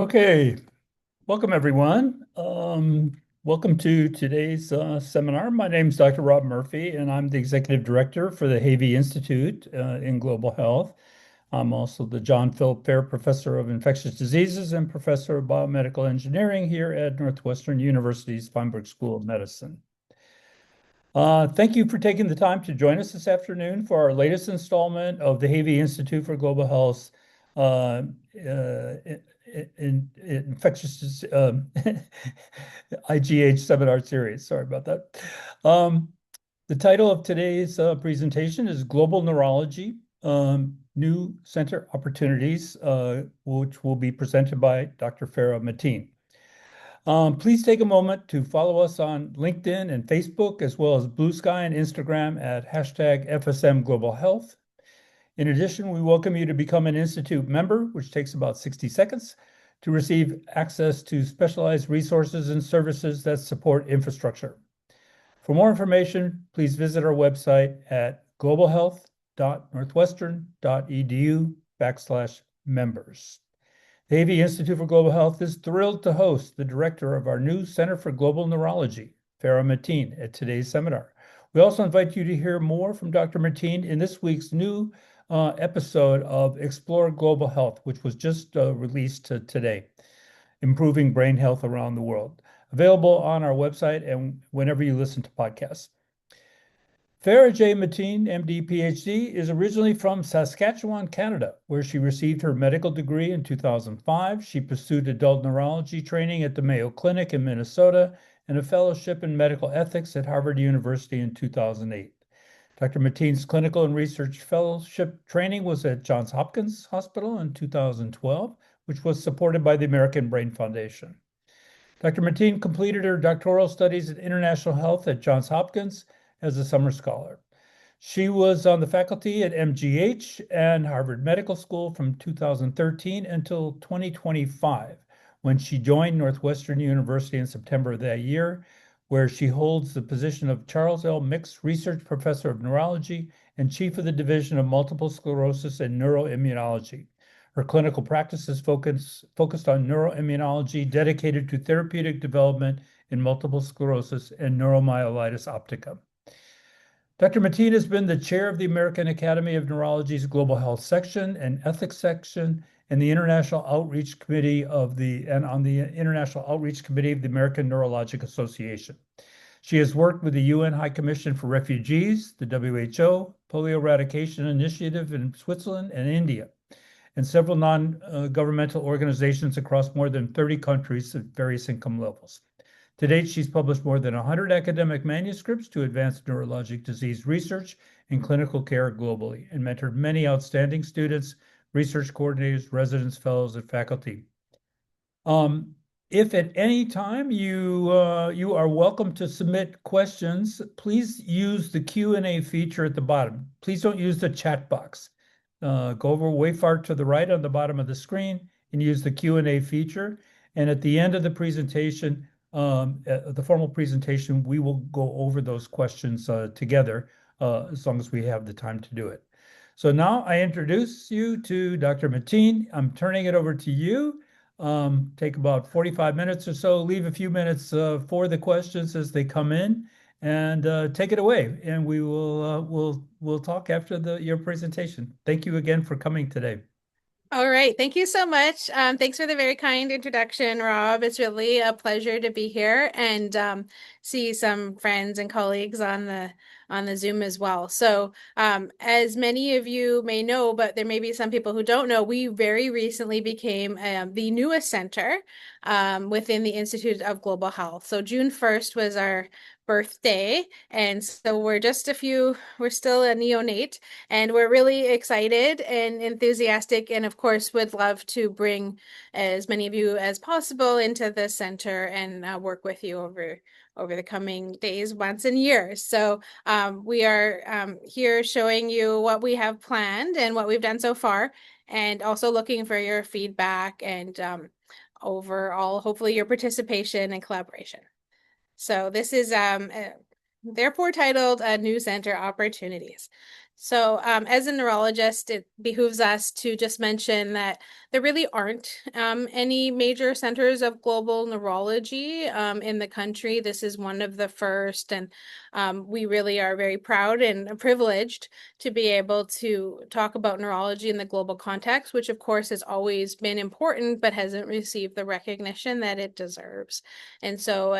Okay, welcome everyone. Welcome to today's seminar. My name is Dr. Rob Murphy, and I'm the Executive Director for the Havey Institute in Global Health. I'm also the John Philip Fair Professor of Infectious Diseases and Professor of Biomedical Engineering here at Northwestern University's Feinberg School of Medicine. Thank you for taking the time to join us this afternoon for our latest installment of the Havey Institute for Global Health uh, uh, infectious IGH seminar series. Sorry about that. Um, the title of today's presentation is Global Neurology, New Center Opportunities, which will be presented by Dr. Farrah Mateen. Please take a moment to follow us on LinkedIn and Facebook, as well as Blue Sky and Instagram at hashtag FSM Global Health. In addition, we welcome you to become an Institute member, which takes about 60 seconds, to receive access to specialized resources and services that support infrastructure. For more information, please visit our website at globalhealth.northwestern.edu/members. The Havey Institute for Global Health is thrilled to host the director of our new Center for Global Neurology, Farrah Mateen, at today's seminar. We also invite you to hear more from Dr. Mateen in this week's new episode of Explore Global Health, which was just released today, Improving Brain Health Around the World, available on our website and whenever you listen to podcasts. Farrah J. Mateen, MD, PhD, is originally from Saskatchewan, Canada, where she received her medical degree in 2005. She pursued adult neurology training at the Mayo Clinic in Minnesota and a fellowship in medical ethics at Harvard University in 2008. Dr. Mateen's clinical and research fellowship training was at Johns Hopkins Hospital in 2012, which was supported by the American Brain Foundation. Dr. Mateen completed her doctoral studies in international health at Johns Hopkins as a Sommer Scholar. She was on the faculty at MGH and Harvard Medical School from 2013 until 2025, when she joined Northwestern University in September of that year, where she holds the position of Charles L. Mix Research Professor of Neurology and Chief of the Division of Multiple Sclerosis and Neuroimmunology. Her clinical practice is focused on neuroimmunology dedicated to therapeutic development in multiple sclerosis and neuromyelitis optica. Dr. Mateen has been the chair of the American Academy of Neurology's Global Health Section and Ethics Section and the International Outreach Committee of the International Outreach Committee of the American Neurologic Association. She has worked with the UN High Commission for Refugees, the WHO, Polio Eradication Initiative in Switzerland and India, and several non-governmental organizations across more than 30 countries at various income levels. To date, she's published more than 100 academic manuscripts to advance neurologic disease research and clinical care globally, and mentored many outstanding students, research coordinators, residents, fellows, and faculty. If at any time you are welcome to submit questions, please use the Q&A feature at the bottom. Please don't use the chat box. Go over way far to the right on the bottom of the screen and use the Q&A feature. And at the end of the presentation, the formal presentation, we will go over those questions together as long as we have the time to do it. So now I introduce you to Dr. Mateen. I'm turning it over to you. Take about 45 minutes or so, leave a few minutes for the questions as they come in, and take it away. And we will we'll talk after your presentation. Thank you again for coming today. All right. Thank you so much. Thanks for the very kind introduction, Rob. It's really a pleasure to be here and see some friends and colleagues on the Zoom as well. So, as many of you may know, but there may be some people who don't know, we very recently became the newest center within the Institute of Global Health. So June 1st was our birthday. And so we're still a neonate, and we're really excited and enthusiastic, and of course would love to bring as many of you as possible into the center and work with you over the coming days, months, and years. So we are here showing you what we have planned and what we've done so far, and also looking for your feedback and overall, hopefully, your participation and collaboration. So this is therefore titled New Center Opportunities. So, as a neurologist, it behooves us to just mention that there really aren't any major centers of global neurology in the country. This is one of the first, and we really are very proud and privileged to be able to talk about neurology in the global context, which of course has always been important, but hasn't received the recognition that it deserves. And so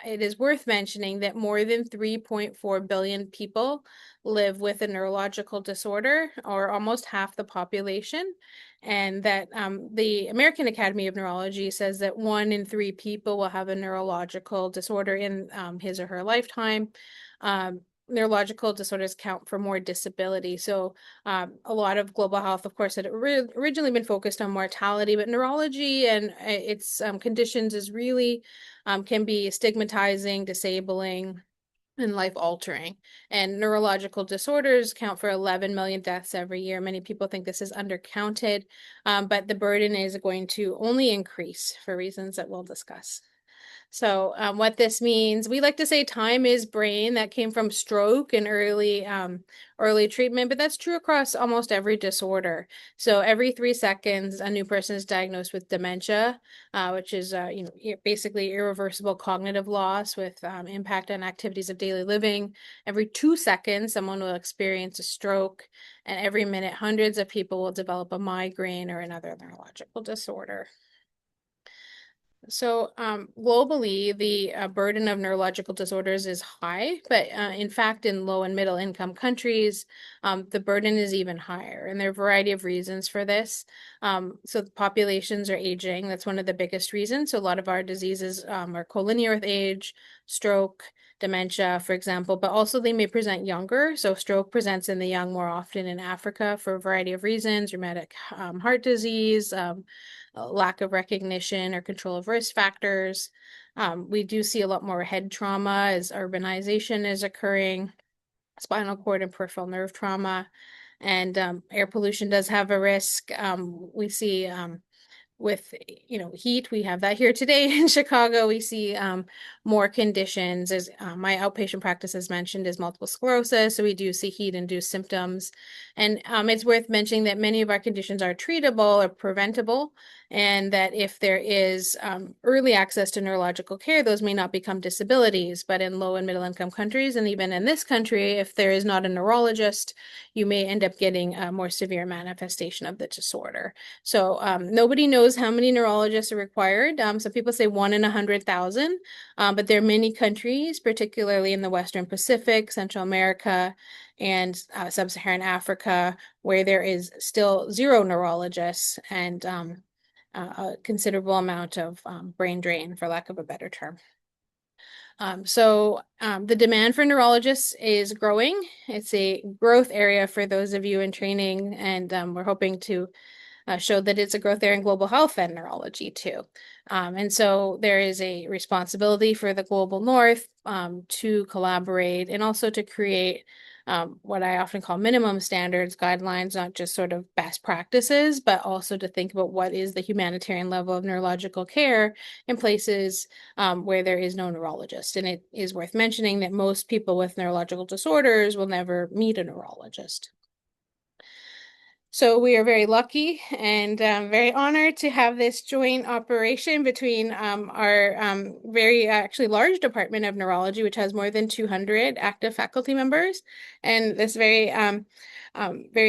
it is worth mentioning that more than 3.4 billion people live with a neurological disorder, or almost half the population. And that the American Academy of Neurology says that 1 in 3 people will have a neurological disorder in his or her lifetime. Neurological disorders count for more disability. So a lot of global health, of course, had originally been focused on mortality, but neurology and its conditions is really can be stigmatizing, disabling, and life-altering. And neurological disorders count for 11 million deaths every year. Many people think this is undercounted, but the burden is going to only increase for reasons that we'll discuss. So what this means, we like to say time is brain. That came from stroke and early treatment, but that's true across almost every disorder. So every 3 seconds, a new person is diagnosed with dementia, which is basically irreversible cognitive loss with impact on activities of daily living. Every 2 seconds, someone will experience a stroke, and every minute, hundreds of people will develop a migraine or another neurological disorder. So globally, the burden of neurological disorders is high, but in fact, in low and middle income countries, the burden is even higher. And there are a variety of reasons for this. So the populations are aging. That's one of the biggest reasons. So a lot of our diseases are collinear with age, stroke, dementia, for example, but also they may present younger. So stroke presents in the young more often in Africa for a variety of reasons, rheumatic heart disease, lack of recognition or control of risk factors. We do see a lot more head trauma as urbanization is occurring, spinal cord and peripheral nerve trauma, and air pollution does have a risk. We see with heat, we have that here today in Chicago. We see more conditions, as my outpatient practice has mentioned, is multiple sclerosis. So we do see heat-induced symptoms, and it's worth mentioning that many of our conditions are treatable or preventable, and that if there is early access to neurological care, those may not become disabilities. But in low and middle income countries, and even in this country, if there is not a neurologist, you may end up getting a more severe manifestation of the disorder. So nobody knows how many neurologists are required. Some people say 1 in 100,000, but there are many countries, particularly in the Western Pacific, Central America, and Sub-Saharan Africa, where there is still 0 neurologists and a considerable amount of brain drain, for lack of a better term. So the demand for neurologists is growing. It's a growth area for those of you in training, and we're hoping to show that it's a growth area in global health and neurology too. And so there is a responsibility for the global north to collaborate and also to create what I often call minimum standards, guidelines, not just sort of best practices, but also to think about what is the humanitarian level of neurological care in places where there is no neurologist. And it is worth mentioning that most people with neurological disorders will never meet a neurologist. So we are very lucky and very honored to have this joint operation between our very actually large Department of Neurology, which has more than 200 active faculty members, and this very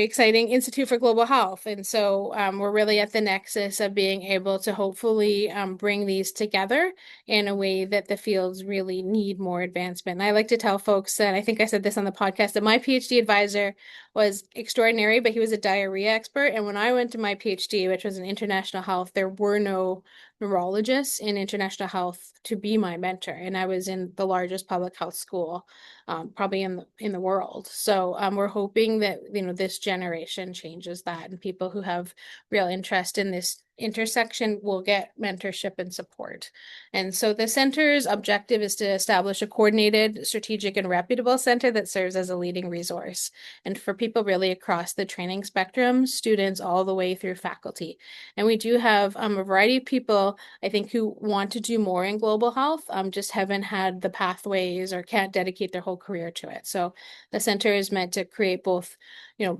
exciting Institute for Global Health. And so we're really at the nexus of being able to hopefully bring these together in a way that the fields really need more advancement. And I like to tell folks that, I think I said this on the podcast, that my PhD advisor was extraordinary, but he was a diarrhea expert. And when I went to my PhD, which was in international health, there were no neurologists in international health to be my mentor. And I was in the largest public health school probably in the world. So we're hoping that this generation changes that, and people who have real interest in this intersection will get mentorship and support. And so the center's objective is to establish a coordinated, strategic, and reputable center that serves as a leading resource. And for people really across the training spectrum, students all the way through faculty. And we do have a variety of people, I think, who want to do more in global health, just haven't had the pathways or can't dedicate their whole career to it. So the center is meant to create both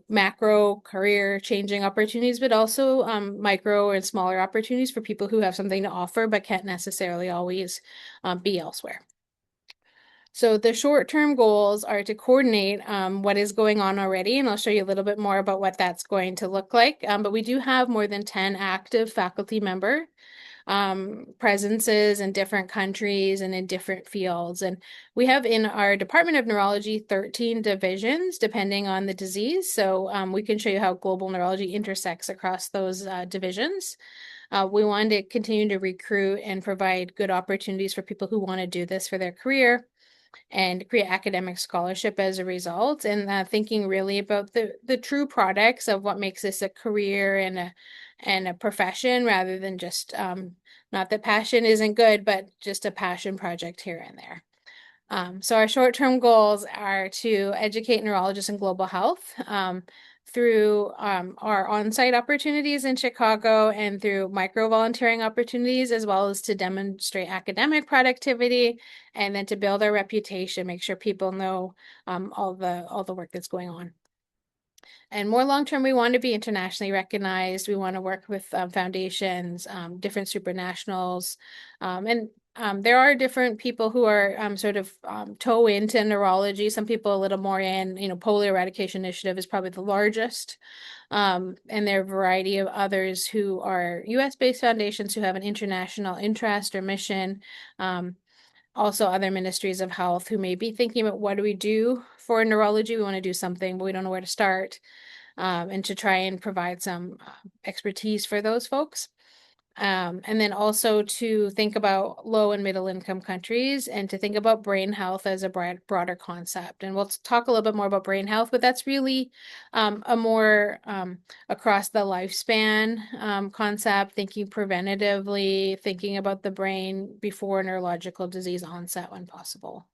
macro career changing opportunities, but also micro and smaller opportunities for people who have something to offer but can't necessarily always be elsewhere. So the short-term goals are to coordinate what is going on already, and I'll show you a little bit more about what that's going to look like. But we do have more than 10 active faculty member presences in different countries and in different fields. And we have in our Department of Neurology 13 divisions, depending on the disease. So we can show you how global neurology intersects across those divisions. We want to continue to recruit and provide good opportunities for people who want to do this for their career and create academic scholarship as a result, and thinking really about the true products of what makes this a career and a profession, rather than just not that passion isn't good, but just a passion project here and there. So our short-term goals are to educate neurologists in global health through our on-site opportunities in Chicago and through micro-volunteering opportunities, as well as to demonstrate academic productivity and then to build our reputation, make sure people know all the work that's going on. And more long-term, we want to be internationally recognized. We want to work with foundations, different supranationals, and there are different people who are sort of toe into neurology. Some people a little more in, polio eradication initiative is probably the largest. And there are a variety of others who are US-based foundations who have an international interest or mission. Also other ministries of health who may be thinking about what do we do for neurology? We want to do something, but we don't know where to start. And to try and provide some expertise for those folks. And then also to think about low and middle income countries and to think about brain health as a broader concept. And we'll talk a little bit more about brain health, but that's really a more across the lifespan concept, thinking preventatively, thinking about the brain before neurological disease onset when possible.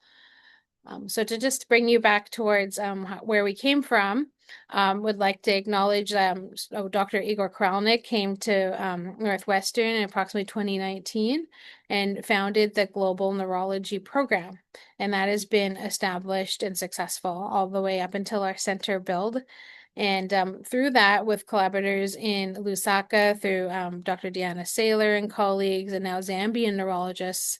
So to just bring you back towards where we came from, would like to acknowledge Dr. Igor Kralnik came to Northwestern in approximately 2019 and founded the Global Neurology Program. And that has been established and successful all the way up until our center build. And through that, with collaborators in Lusaka, through Dr. Deanna Saylor and colleagues, and now Zambian neurologists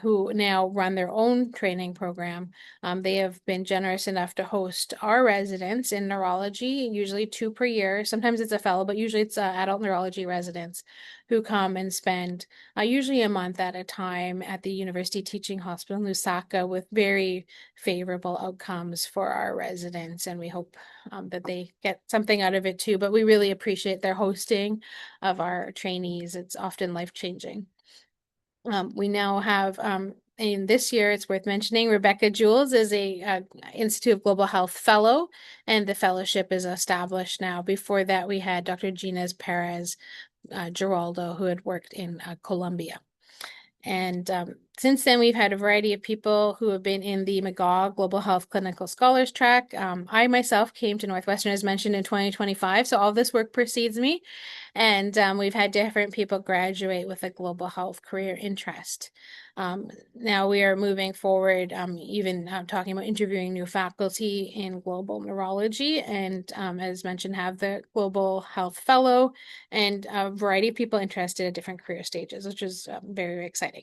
who now run their own training program, they have been generous enough to host our residents in neurology, usually 2 per year. Sometimes it's a fellow, but usually it's adult neurology residents who come and spend usually a month at a time at the University Teaching Hospital in Lusaka with very favorable outcomes for our residents. And we hope that they get something out of it too. But we really appreciate their hosting of our trainees. It's often life-changing. We now have, in this year, it's worth mentioning, Rebecca Jules is a Institute of Global Health Fellow, and the fellowship is established now. Before that, we had Dr. Gines Perez Giraldo, who had worked in Colombia. And since then, we've had a variety of people who have been in the McGaw Global Health Clinical Scholars track. I myself came to Northwestern, as mentioned, in 2025, so all this work precedes me. And we've had different people graduate with a global health career interest. Now we are moving forward, even talking about interviewing new faculty in global neurology, and as mentioned, have the Global Health Fellow and a variety of people interested at different career stages, which is very, very exciting.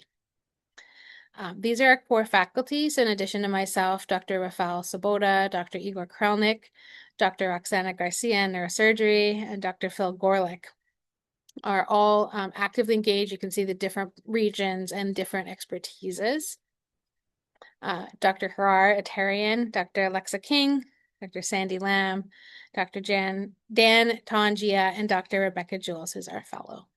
These are our core faculties. In addition to myself, Dr. Rafael Sabota, Dr. Igor Kralnik, Dr. Roxana Garcia in neurosurgery, and Dr. Phil Gorlick are all actively engaged. You can see the different regions and different expertises. Dr. Harar Atarian, Dr. Alexa King, Dr. Sandy Lamb, Dr. Dan Tongia, and Dr. Rebecca Jules is our fellow.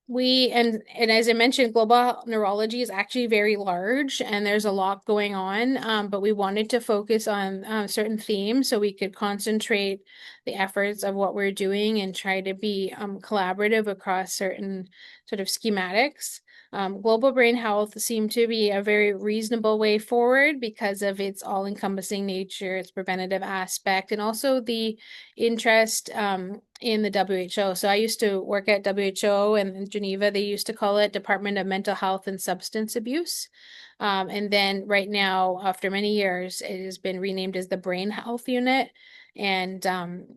And as I mentioned, global neurology is actually very large and there's a lot going on, but we wanted to focus on certain themes so we could concentrate the efforts of what we're doing and try to be collaborative across certain sort of schematics. Global brain health seemed to be a very reasonable way forward because of its all-encompassing nature, its preventative aspect, and also the interest in the WHO. So I used to work at WHO, and in Geneva, they used to call it Department of Mental Health and Substance Abuse. And then right now, after many years, it has been renamed as the Brain Health Unit. And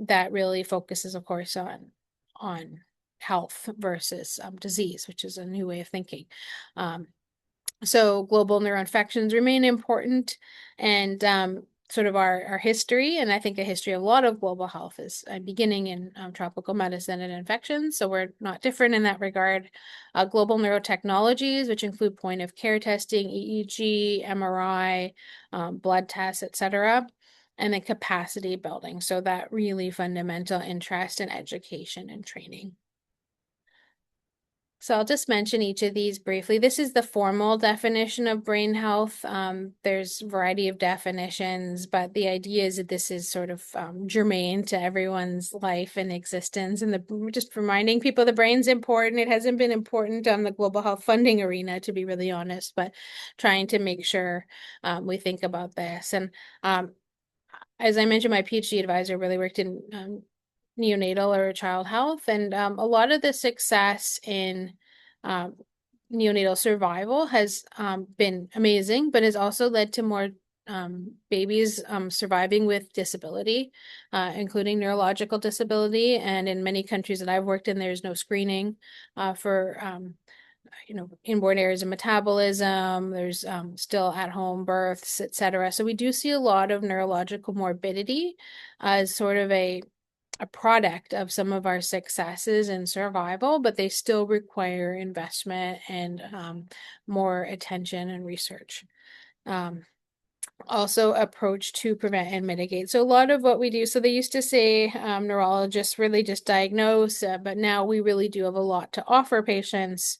that really focuses, of course, on health versus disease, which is a new way of thinking. So global neuroinfections remain important, and sort of our history, and I think a history of a lot of global health is beginning in tropical medicine and infections. So we're not different in that regard. Global neurotechnologies, which include point of care testing, EEG, MRI, blood tests, etc. And then capacity building. So that really fundamental interest in education and training. So I'll just mention each of these briefly. This is the formal definition of brain health. There's a variety of definitions, but the idea is that this is sort of germane to everyone's life and existence. And just reminding people the brain's important. It hasn't been important on the global health funding arena, to be really honest, but trying to make sure we think about this. And as I mentioned, my PhD advisor really worked in neonatal or child health, and a lot of the success in um, neonatal survival has been amazing, but has also led to more babies surviving with disability, including neurological disability. And in many countries that I've worked in, there's no screening for inborn errors in metabolism. There's still at-home births, etc. So we do see a lot of neurological morbidity as sort of a product of some of our successes in survival, but they still require investment and more attention and research. Also approach to prevent and mitigate. So a lot of what we do, so they used to say neurologists really just diagnose, but now we really do have a lot to offer patients,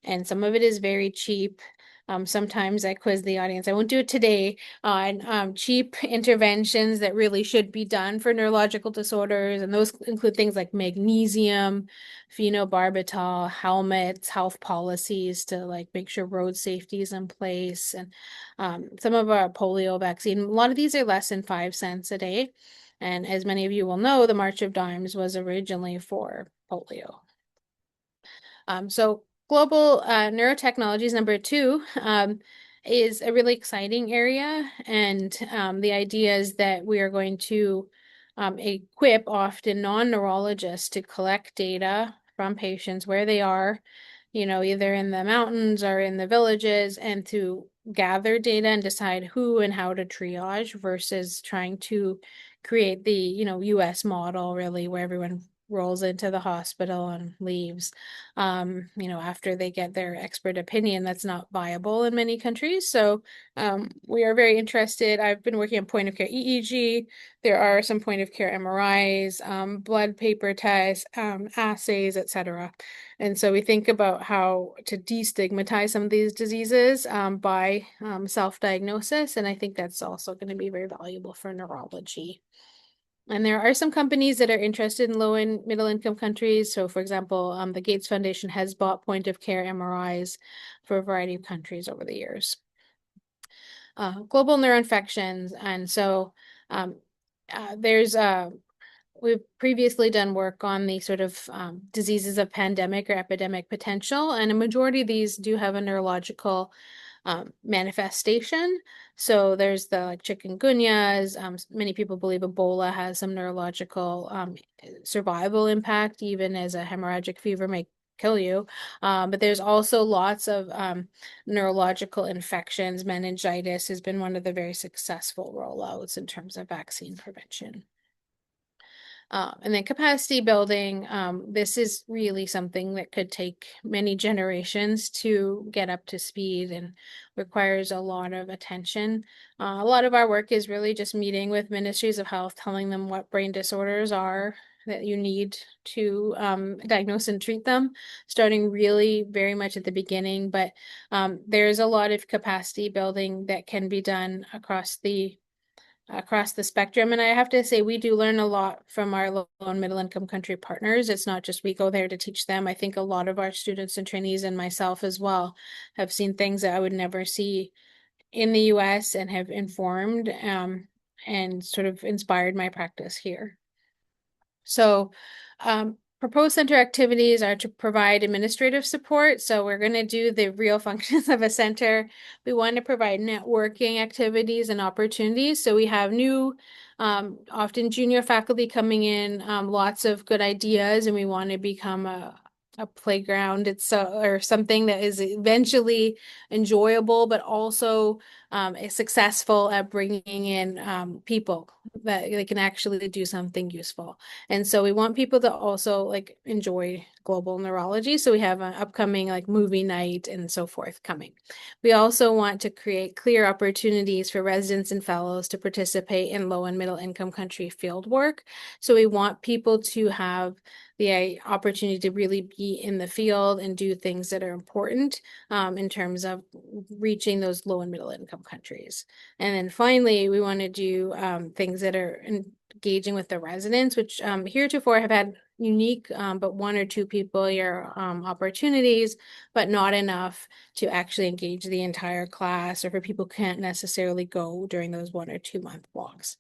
and some of it is very cheap. Sometimes I quiz the audience. I won't do it today on cheap interventions that really should be done for neurological disorders, and those include things like magnesium, phenobarbital, helmets, health policies to like make sure road safety is in place, and some of our polio vaccine. A lot of these are less than 5 cents a day. And as many of you will know, the March of Dimes was originally for polio. So global neurotechnologies, number two, is a really exciting area. And the idea is that we are going to equip often non-neurologists to collect data from patients where they are, either in the mountains or in the villages, and to gather data and decide who and how to triage versus trying to create the, US model really where everyone rolls into the hospital and leaves, after they get their expert opinion. That's not viable in many countries. So we are very interested. I've been working on point of care EEG. There are some point of care MRIs, blood paper tests, assays, etc. And so we think about how to destigmatize some of these diseases by self-diagnosis. And I think that's also going to be very valuable for neurology. And there are some companies that are interested in low and middle income countries. So for example, the Gates Foundation has bought point of care MRIs for a variety of countries over the years. Global neuroinfections. And so we've previously done work on the sort of diseases of pandemic or epidemic potential, and a majority of these do have a neurological manifestation. So there's the like chikungunyas. Many people believe Ebola has some neurological survival impact, even as a hemorrhagic fever may kill you. But there's also lots of neurological infections. Meningitis has been one of the very successful rollouts in terms of vaccine prevention. And then capacity building, this is really something that could take many generations to get up to speed and requires a lot of attention. A lot of our work is really just meeting with ministries of health, telling them what brain disorders are, that you need to diagnose and treat them, starting really very much at the beginning. But there's a lot of capacity building that can be done across the spectrum. And I have to say, we do learn a lot from our low and middle income country partners. It's not just we go there to teach them. I think a lot of our students and trainees and myself as well have seen things that I would never see in the US and have informed and sort of inspired my practice here. So, proposed center activities are to provide administrative support. So we're going to do the real functions of a center. We want to provide networking activities and opportunities. So we have new, often junior faculty coming in, lots of good ideas, and we want to become a playground. Or something that is eventually enjoyable, but also is successful at bringing in people that they can actually do something useful. And so we want people to also like enjoy global neurology. So we have an upcoming like movie night and so forth coming. We also want to create clear opportunities for residents and fellows to participate in low and middle income country field work. So we want people to have the opportunity to really be in the field and do things that are important in terms of reaching those low and middle income countries. And then finally, we want to do things that are engaging with the residents, which heretofore have had unique but one or two people a year opportunities, but not enough to actually engage the entire class, or for people who can't necessarily go during those 1 or 2 month blocks.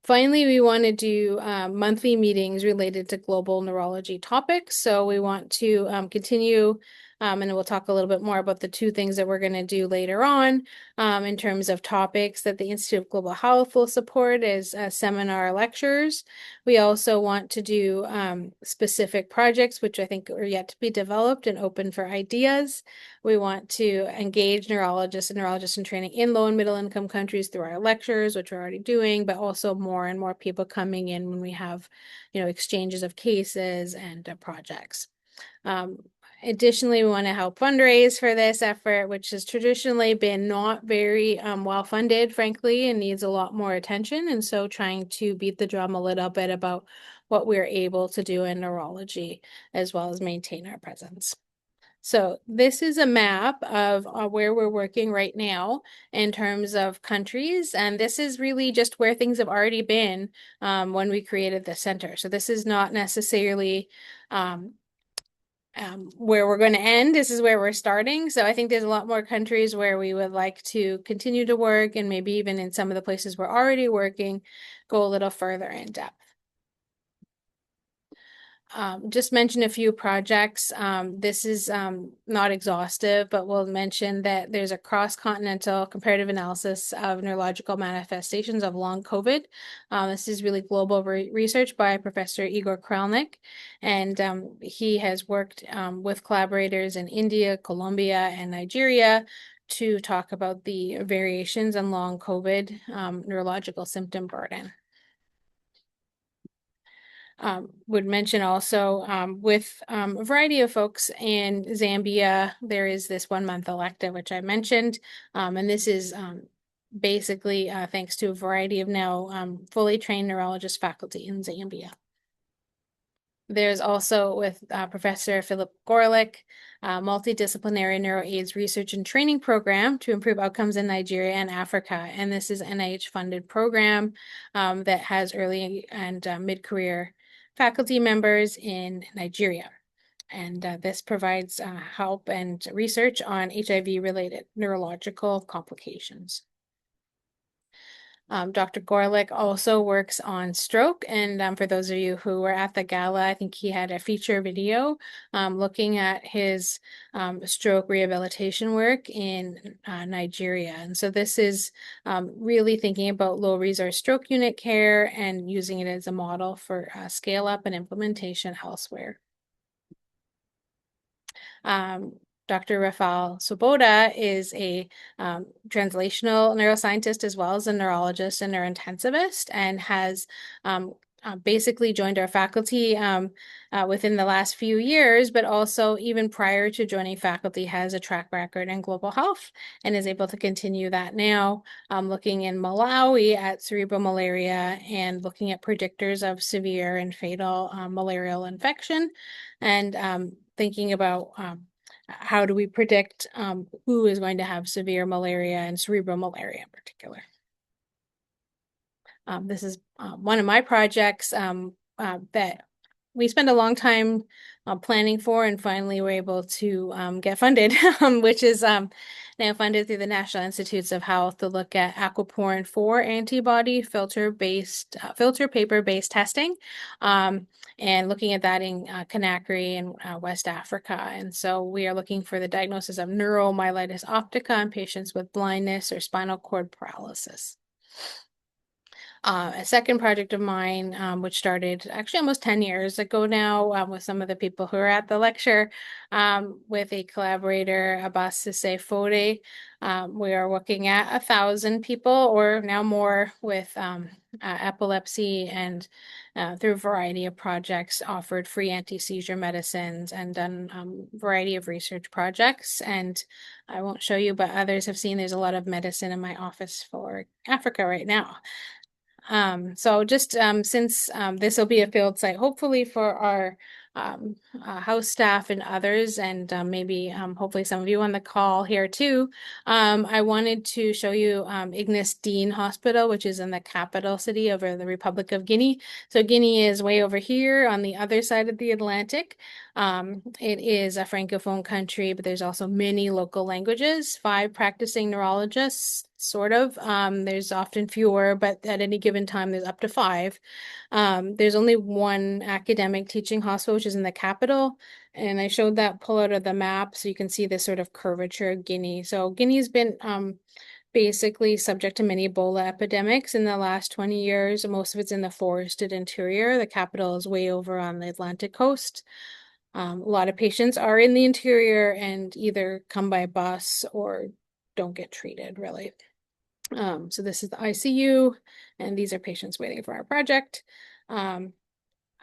Finally, we want to do monthly meetings related to global neurology topics. So we want to continue, and we'll talk a little bit more about the two things that we're going to do later on in terms of topics that the Institute of Global Health will support as seminar lectures. We also want to do specific projects, which I think are yet to be developed and open for ideas. We want to engage neurologists in training in low and middle income countries through our lectures, which we're already doing, but also more and more people coming in when we have, exchanges of cases and projects. Additionally, we want to help fundraise for this effort, which has traditionally been not very well funded, frankly, and needs a lot more attention. And so trying to beat the drum a little bit about what we're able to do in neurology, as well as maintain our presence. So this is a map of where we're working right now in terms of countries. And this is really just where things have already been when we created the center. So this is not necessarily where we're going to end. This is where we're starting. So I think there's a lot more countries where we would like to continue to work, and maybe even in some of the places we're already working, go a little further in depth. Just mention a few projects. This is not exhaustive, but we'll mention that there's a cross-continental comparative analysis of neurological manifestations of long COVID. This is really global research by Professor Igor Kralnik, and he has worked with collaborators in India, Colombia, and Nigeria to talk about the variations in long COVID neurological symptom burden. Would mention also with a variety of folks in Zambia, there is this 1 month elective, which I mentioned, and this is basically thanks to a variety of now fully trained neurologist faculty in Zambia. There's also with Professor Philip Gorelick, multidisciplinary neuroaids research and training program to improve outcomes in Nigeria and Africa. And this is an NIH-funded program that has early and mid-career faculty members in Nigeria. And this provides help and research on HIV-related neurological complications. Dr. Gorelick also works on stroke, and for those of you who were at the gala, I think he had a feature video looking at his stroke rehabilitation work in Nigeria. And so this is really thinking about low resource stroke unit care and using it as a model for scale up and implementation elsewhere. Dr. Rafael Swoboda is a translational neuroscientist as well as a neurologist and neurointensivist, and has basically joined our faculty within the last few years, but also even prior to joining faculty has a track record in global health and is able to continue that now, looking in Malawi at cerebral malaria and looking at predictors of severe and fatal malarial infection, and thinking about how do we predict who is going to have severe malaria and cerebral malaria in particular. This is one of my projects that we spent a long time planning for, and finally were able to get funded, which is now funded through the National Institutes of Health to look at aquaporin 4 antibody filter paper-based testing, and looking at that in Conakry in West Africa. And so we are looking for the diagnosis of neuromyelitis optica in patients with blindness or spinal cord paralysis. A second project of mine, which started actually almost 10 years ago now, with some of the people who are at the lecture, with a collaborator, Abbas Sisse Fode. We are looking at 1,000 people or now more with epilepsy, and through a variety of projects offered free anti-seizure medicines and done a variety of research projects. And I won't show you, but others have seen there's a lot of medicine in my office for Africa right now. So just since this will be a field site, hopefully for our house staff and others, and maybe hopefully some of you on the call here too, I wanted to show you Ignace Dean Hospital, which is in the capital city of the Republic of Guinea. So Guinea is way over here on the other side of the Atlantic. It is a Francophone country, but there's also many local languages, 5 practicing neurologists, sort of. There's often fewer, but at any given time, there's up to 5. There's only one academic teaching hospital, which is in the capital. And I showed that pull out of the map so you can see this sort of curvature of Guinea. So Guinea's been basically subject to many Ebola epidemics in the last 20 years. Most of it's in the forested interior. The capital is way over on the Atlantic coast. A lot of patients are in the interior and either come by bus or don't get treated, really. So this is the ICU, and these are patients waiting for our project.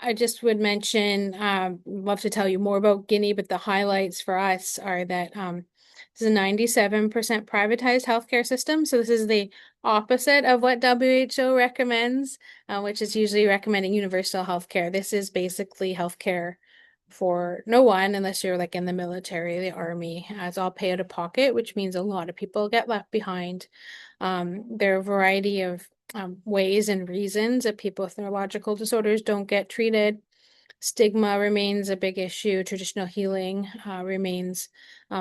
I just would mention, love to tell you more about Guinea, but the highlights for us are that this is a 97% privatized healthcare system. So this is the opposite of what WHO recommends, which is usually recommending universal healthcare. This is basically healthcare for no one unless you're like in the military, the army. It's all pay out of pocket, which means a lot of people get left behind. There are a variety of ways and reasons that people with neurological disorders don't get treated. Stigma remains a big issue. Traditional healing remains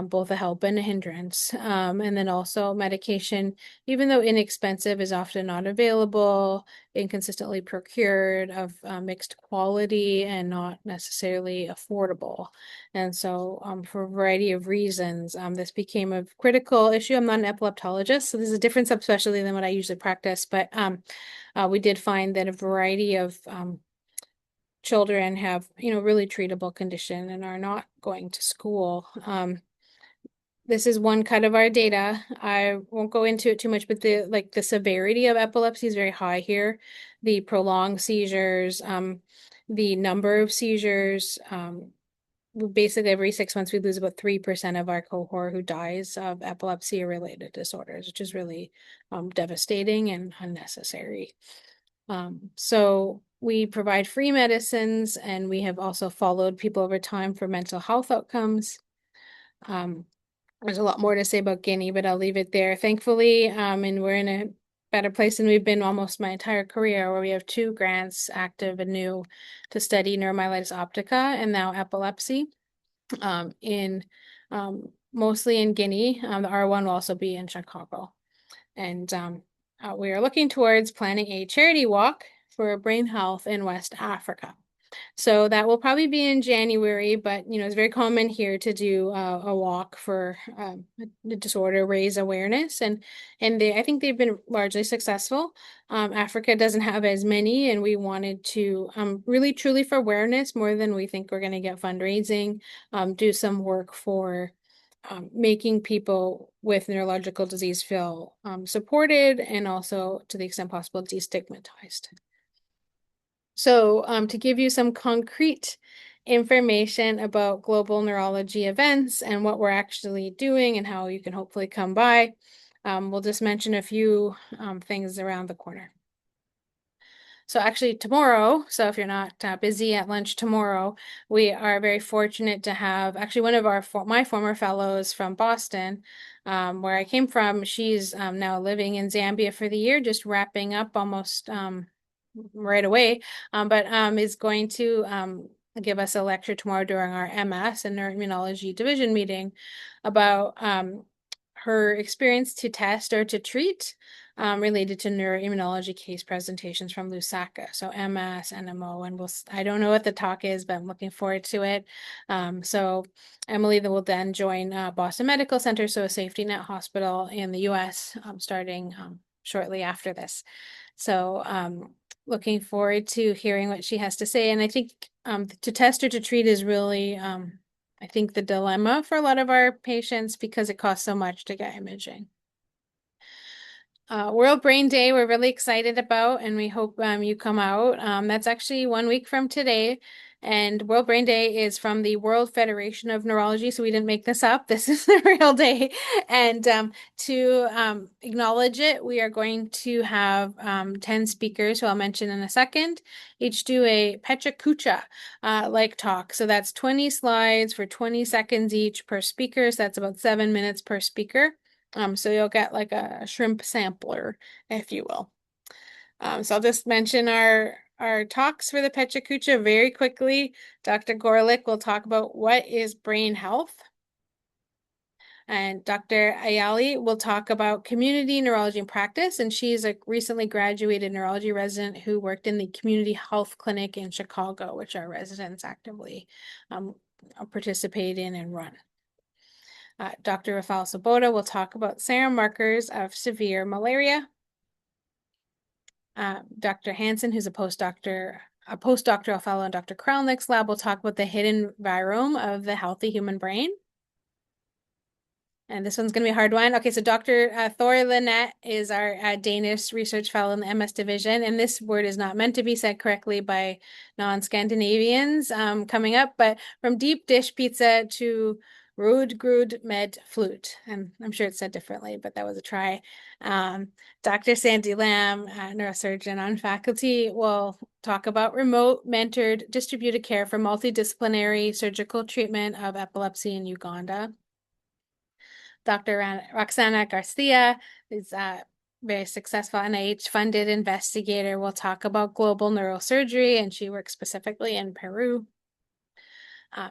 both a help and a hindrance. And then also medication, even though inexpensive, is often not available, inconsistently procured, of mixed quality, and not necessarily affordable. And so for a variety of reasons, this became a critical issue. I'm not an epileptologist, so this is a different subspecialty than what I usually practice, but we did find that a variety of children have, really treatable condition and are not going to school. This is one cut of our data. I won't go into it too much, but the severity of epilepsy is very high here. The prolonged seizures, the number of seizures, basically every 6 months we lose about 3% of our cohort who dies of epilepsy or related disorders, which is really devastating and unnecessary. So we provide free medicines, and we have also followed people over time for mental health outcomes. There's a lot more to say about Guinea, but I'll leave it there. Thankfully, and we're in a better place than we've been almost my entire career, where we have 2 grants active and new to study neuromyelitis optica and now epilepsy, mostly in Guinea. The R1 will also be in Chicago. And we are looking towards planning a charity walk for brain health in West Africa. So that will probably be in January, but it's very common here to do a walk for the disorder, raise awareness, and I think they've been largely successful. Africa doesn't have as many, and we wanted to really truly for awareness more than we think we're going to get fundraising, do some work for making people with neurological disease feel supported, and also to the extent possible destigmatized. So to give you some concrete information about global neurology events and what we're actually doing and how you can hopefully come by, we'll just mention a few things around the corner. So actually tomorrow, so if you're not busy at lunch tomorrow, we are very fortunate to have actually one of my former fellows from Boston, where I came from. She's now living in Zambia for the year, just wrapping up almost right away, but is going to give us a lecture tomorrow during our MS and Neuroimmunology division meeting about her experience to test or to treat related to neuroimmunology case presentations from Lusaka. So MS, NMO, and I don't know what the talk is, but I'm looking forward to it. So Emily will then join Boston Medical Center, so a safety net hospital in the US, starting shortly after this. So looking forward to hearing what she has to say. And I think to test or to treat is really, I think, the dilemma for a lot of our patients because it costs so much to get imaging. World Brain Day, we're really excited about, and we hope you come out. That's actually 1 week from today. And World Brain Day is from the World Federation of Neurology, so we didn't make this up. This is the real day. And to acknowledge it, we are going to have 10 speakers, who I'll mention in a second, each do a Pecha Kucha like talk. So that's 20 slides for 20 seconds each per speaker. So that's about 7 minutes per speaker. So you'll get like a shrimp sampler, if you will. So I'll just mention our talks for the Pecha Kucha very quickly. Dr. Gorlick will talk about what is brain health. And Dr. Ayali will talk about community neurology and practice. And she's a recently graduated neurology resident who worked in the community health clinic in Chicago, which our residents actively participate in and run. Dr. Rafal Sabota will talk about serum markers of severe malaria. Dr. Hansen, who's a postdoctoral fellow in Dr. Kralnick's lab, will talk about the hidden virome of the healthy human brain. And this one's going to be a hard one. Okay, so Dr. Thor Linnet is our Danish research fellow in the MS division. And this word is not meant to be said correctly by non-Scandinavians coming up, but from deep dish pizza to Rudgrud med flute. And I'm sure it's said differently, but that was a try. Dr. Sandy Lamb, neurosurgeon on faculty, will talk about remote mentored distributed care for multidisciplinary surgical treatment of epilepsy in Uganda. Dr. Roxana Garcia is a very successful NIH-funded investigator. Will talk about global neurosurgery, and she works specifically in Peru.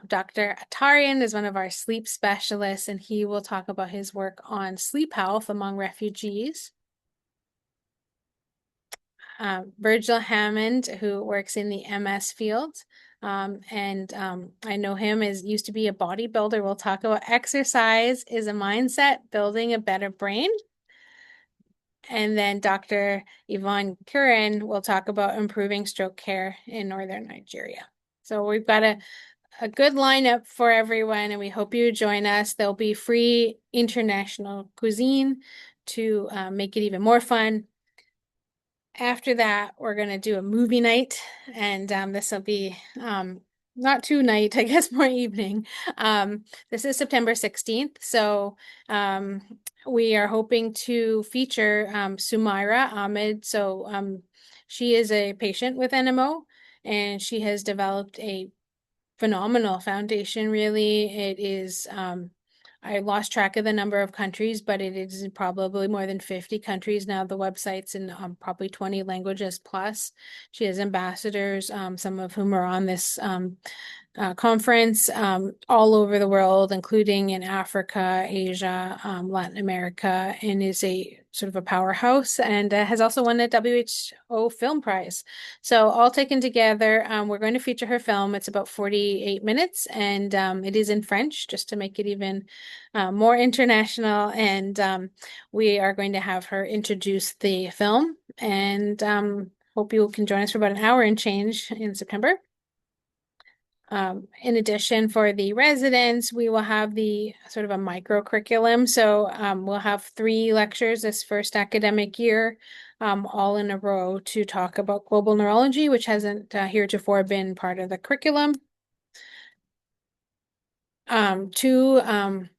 Dr. Atarian is one of our sleep specialists, and he will talk about his work on sleep health among refugees. Virgil Hammond, who works in the MS field, and I know him as used to be a bodybuilder. We'll talk about exercise is a mindset, building a better brain. And then Dr. Yvonne Curran will talk about improving stroke care in Northern Nigeria. So we've got a good lineup for everyone, and we hope you join us. There'll be free international cuisine to make it even more fun. After that, we're going to do a movie night, and this will be not too night, I guess more evening. This is September 16th, so we are hoping to feature Sumaira Ahmed. So she is a patient with NMO, and she has developed a phenomenal foundation, really. It is I lost track of the number of countries, but it is probably more than 50 countries now. The website's in probably 20 languages plus. She has ambassadors, some of whom are on this conference all over the world, including in Africa, Asia, Latin America, and is a sort of a powerhouse, and has also won a WHO Film Prize. So all taken together, we're going to feature her film. It's about 48 minutes, and it is in French, just to make it even more international. And we are going to have her introduce the film, and hope you can join us for about an hour and change in September. In addition, for the residents, we will have the sort of a micro curriculum. So we'll have 3 lectures this first academic year. all in a row to talk about global neurology, which hasn't heretofore been part of the curriculum. Two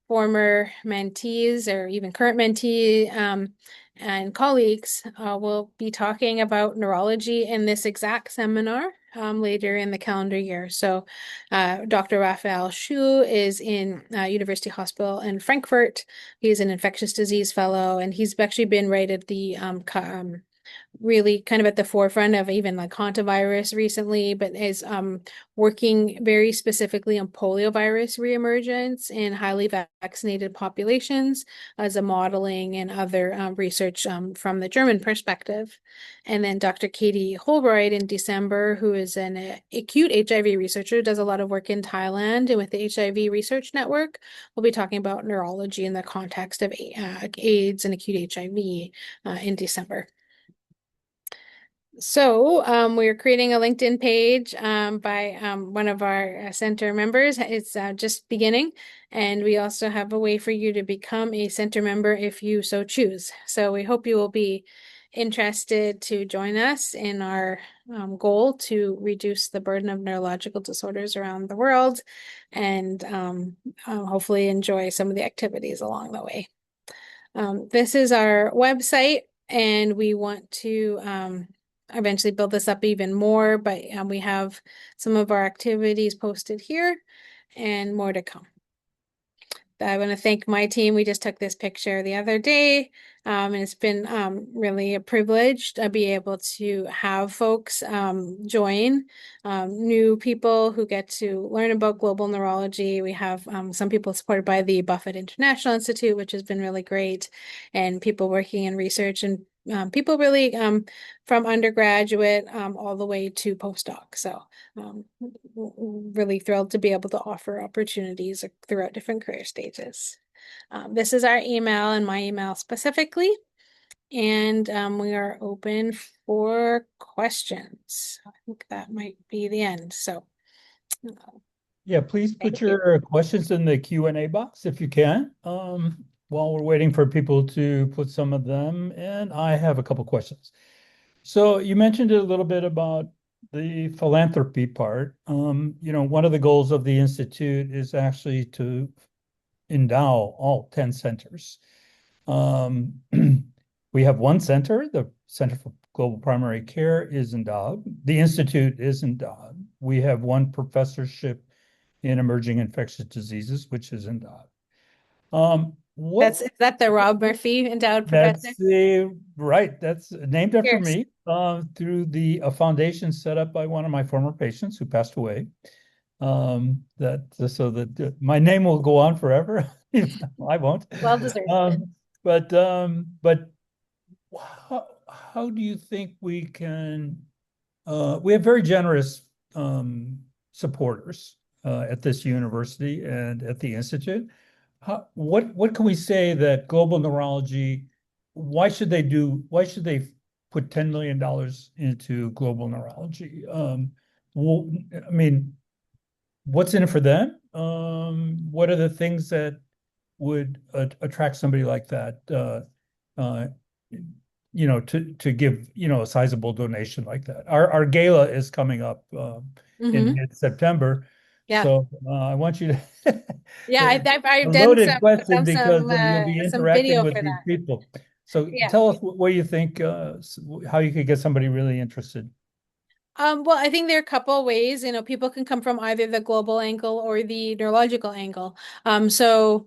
former mentees or even current mentee and colleagues will be talking about neurology in this exact seminar later in the calendar year. So Dr. Raphael Schuh is in University Hospital in Frankfurt. He's an infectious disease fellow, and he's actually been right at the really kind of at the forefront of even like hantavirus recently, but is working very specifically on poliovirus reemergence in highly vaccinated populations as a modeling and other research from the German perspective. And then Dr. Katie Holroyd in December, who is an acute HIV researcher, does a lot of work in Thailand and with the HIV Research Network. We'll be talking about neurology in the context of AIDS and acute HIV in December. So we're creating a LinkedIn page by one of our center members. It's just beginning. And we also have a way for you to become a center member if you so choose. So we hope you will be interested to join us in our goal to reduce the burden of neurological disorders around the world and hopefully enjoy some of the activities along the way. This is our website, and we want to eventually build this up even more, but we have some of our activities posted here and more to come. I want to thank my team. We just took this picture the other day, and it's been really a privilege to be able to have folks join, new people who get to learn about global neurology. We have some people supported by the Buffett International Institute, which has been really great, and people working in research and people really from undergraduate all the way to postdoc. So really thrilled to be able to offer opportunities throughout different career stages. This is our email and my email specifically, and we are open for questions. I think that might be the end. So Yeah, please put thank you. your questions in the Q&A box if you can. While we're waiting for people to put some of them in, I have a couple questions. So you mentioned a little bit about the philanthropy part. One of the goals of the Institute is actually to endow all 10 centers. We have one center, the Center for Global Primary Care is endowed. The Institute is endowed. We have one professorship in emerging infectious diseases, which is endowed. Is that the Rob Murphy Endowed Professor? Right. That's named after Cheers. me through the foundation set up by one of my former patients who passed away. That my name will go on forever. I won't. Well deserved. But how do you think we can? We have very generous supporters at this university and at the institute. What can we say that global neurology? Why should they put $10 million into global neurology? Well, I mean, what's in it for them? What are the things that would attract somebody like that? To give a sizable donation like that. Our gala is coming up in mid-September. Yeah. So I want you to Yeah, I've a done loaded question because you'll be some interacting video with for these that. people. So Yeah. tell us what you think, how you could get somebody really interested. Well, I think there are a couple of ways. People can come from either the global angle or the neurological angle. So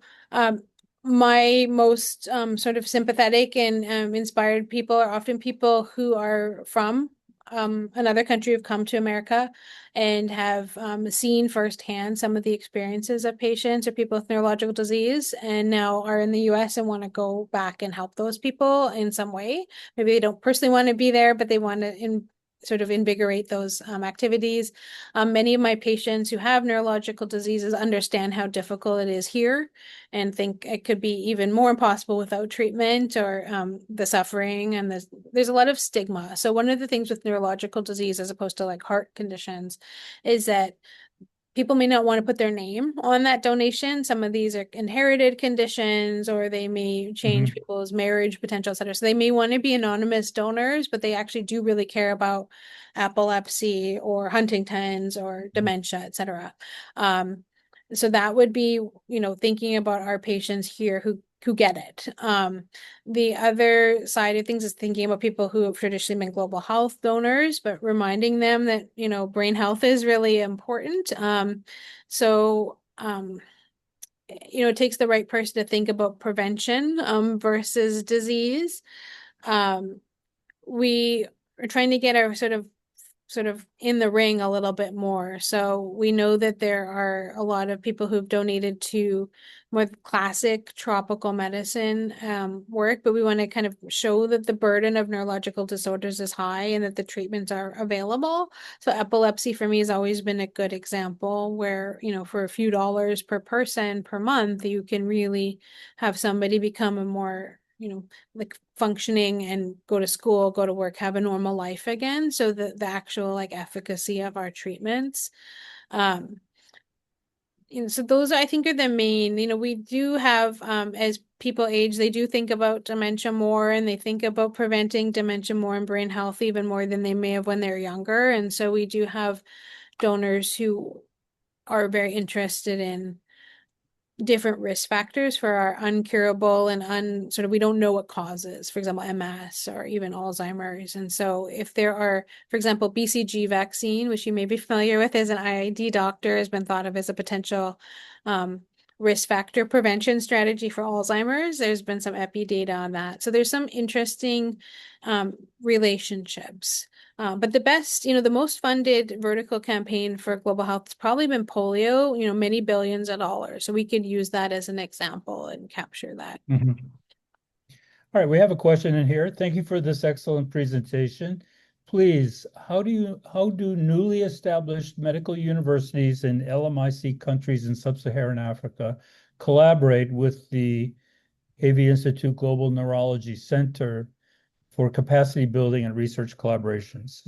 my most sort of sympathetic and inspired people are often people who are from another country, who've come to America and have seen firsthand some of the experiences of patients or people with neurological disease, and now are in the US and want to go back and help those people in some way. Maybe they don't personally want to be there, but they want to sort of invigorate those activities. Many of my patients who have neurological diseases understand how difficult it is here and think it could be even more impossible without treatment or the suffering, and there's a lot of stigma. So one of the things with neurological disease, as opposed to like heart conditions, is that people may not want to put their name on that donation. Some of these are inherited conditions, or they may change Mhm. people's marriage potential, et cetera. So they may want to be anonymous donors, but they actually do really care about epilepsy or Huntington's or dementia, et cetera. Um, so that would be, thinking about our patients here who get it. The other side of things is thinking about people who have traditionally been global health donors, but reminding them that, brain health is really important. It takes the right person to think about prevention versus disease. Um, we are trying to get our sort of in the ring a little bit more. So we know that there are a lot of people who've donated to more classic tropical medicine work, but we want to kind of show that the burden of neurological disorders is high and that the treatments are available. So epilepsy for me has always been a good example where, for a few dollars per person per month, you can really have somebody become a more, like functioning and go to school, go to work, have a normal life again. So the actual like efficacy of our treatments. Um, so those I think are the main, we do have as people age, they do think about dementia more and they think about preventing dementia more and brain health even more than they may have when they're younger. And so we do have donors who are very interested in different risk factors for our uncurable and sort of we don't know what causes, for example, MS or even Alzheimer's. And so if there are, for example, BCG vaccine, which you may be familiar with as an IID doctor, has been thought of as a potential um, risk factor prevention strategy for Alzheimer's. There's been some epi data on that. So there's some interesting um, relationships. But the best, the most funded vertical campaign for global health has probably been polio, many billions of dollars. So we could use that as an example and capture that. Mhm. All right, we have a question in here. Thank you for this excellent presentation. Please, how do newly established medical universities in LMIC countries in sub-Saharan Africa collaborate with the Havey Institute Global Neurology Center for capacity building and research collaborations?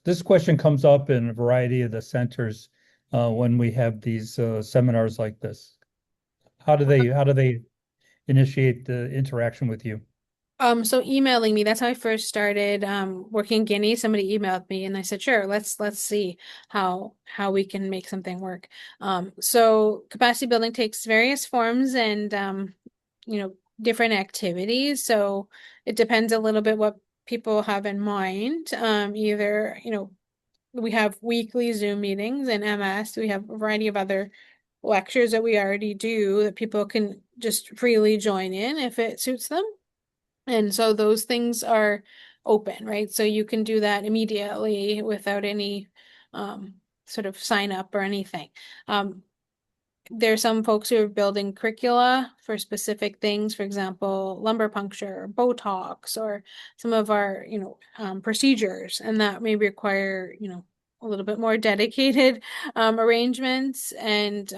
This question comes up in a variety of the centers when we have these seminars like this. How do they initiate the interaction with you? So emailing me, that's how I first started working in Guinea. Somebody emailed me and I said, sure, let's see how we can make something work. So capacity building takes various forms and you know, different activities. So it depends a little bit what people have in mind. Either, we have weekly Zoom meetings in MS. We have a variety of other lectures that we already do that people can just freely join in if it suits them. And so those things are open, right? So you can do that immediately without any um, sort of sign up or anything. Um, there's some folks who are building curricula for specific things, for example, lumbar puncture, or Botox, or some of our, procedures, and that may require, a little bit more dedicated arrangements. And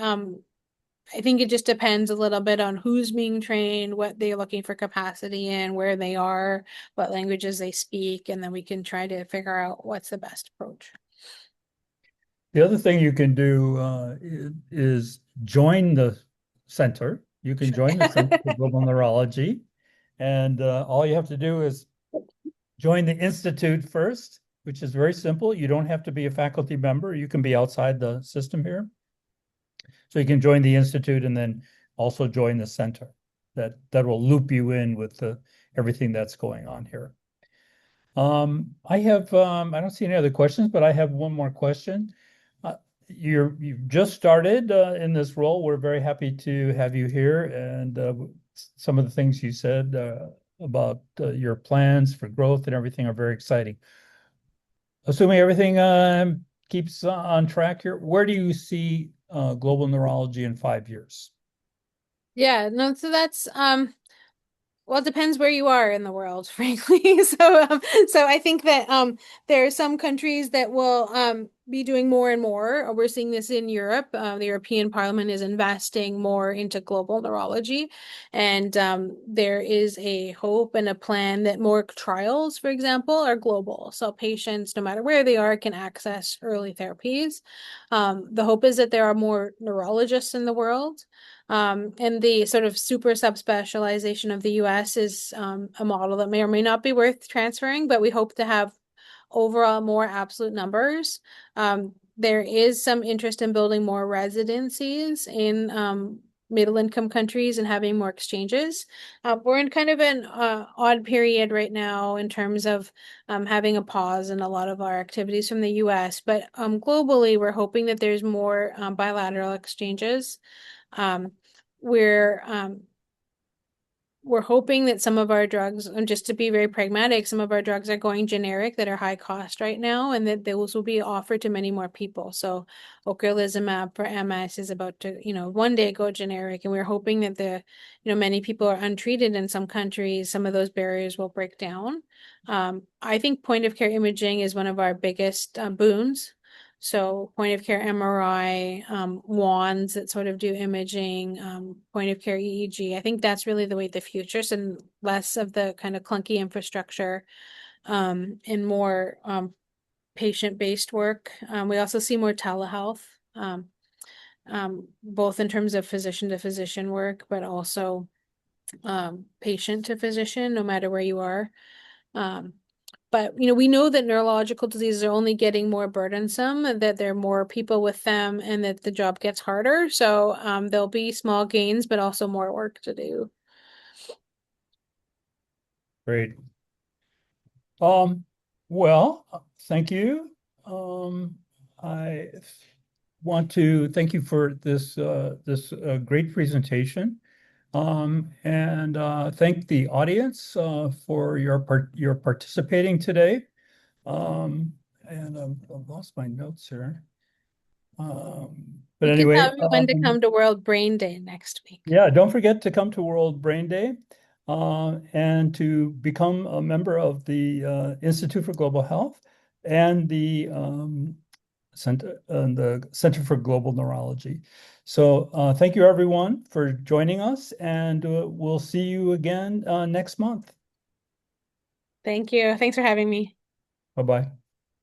I think it just depends a little bit on who's being trained, what they're looking for capacity in, where they are, what languages they speak, and then we can try to figure out what's the best approach. The other thing you can do is join the center. You can Sure. join the Center for Global Neurology, and all you have to do is join the institute first, which is very simple. You don't have to be a faculty member. You can be outside the system here. So you can join the institute and then also join the center. That will loop you in with everything that's going on here. I don't see any other questions, but I have one more question. You've just started in this role. We're very happy to have you here, and some of the things you said about your plans for growth and everything are very exciting. Assuming everything keeps on track here, where do you see global neurology in 5 years? Yeah, no, so that's well, it depends where you are in the world, frankly. So I think that there are some countries that will be doing more and more. We're seeing this in Europe. The European Parliament is investing more into global neurology, and there is a hope and a plan that more trials, for example, are global. So patients, no matter where they are, can access early therapies. The hope is that there are more neurologists in the world. And the sort of super subspecialization of the US is a model that may or may not be worth transferring, but we hope to have overall more absolute numbers. There is some interest in building more residencies in middle income countries and having more exchanges. We're in kind of an odd period right now in terms of having a pause in a lot of our activities from the US, but globally, we're hoping that there's more bilateral exchanges. Um, we're we're hoping that some of our drugs, and just to be very pragmatic, some of our drugs are going generic that are high cost right now, and that those will be offered to many more people. So ocrelizumab for MS is about to, one day go generic, and we're hoping that many people are untreated in some countries. Some of those barriers will break down. I think point of care imaging is one of our biggest boons. So point of care MRI, wands that sort of do imaging, point of care EEG. I think that's really the way the future, and less of the kind of clunky infrastructure, and more patient-based work. We also see more telehealth, both in terms of physician to physician work, but also patient to physician, no matter where you are. But we know that neurological diseases are only getting more burdensome, and that there are more people with them, and that the job gets harder. So there'll be small gains, but also more work to do. Great. Well, thank you. I want to thank you for this great presentation, and thank the audience for your participating today. And I've lost my notes here. But You can anyway, tell everyone to come to World Brain Day next week. yeah, don't forget to come to World Brain Day and to become a member of the Institute for Global Health and the Center for Global Neurology. So thank you, everyone, for joining us, and we'll see you again next month. Thank you. Thanks for having me. Bye-bye.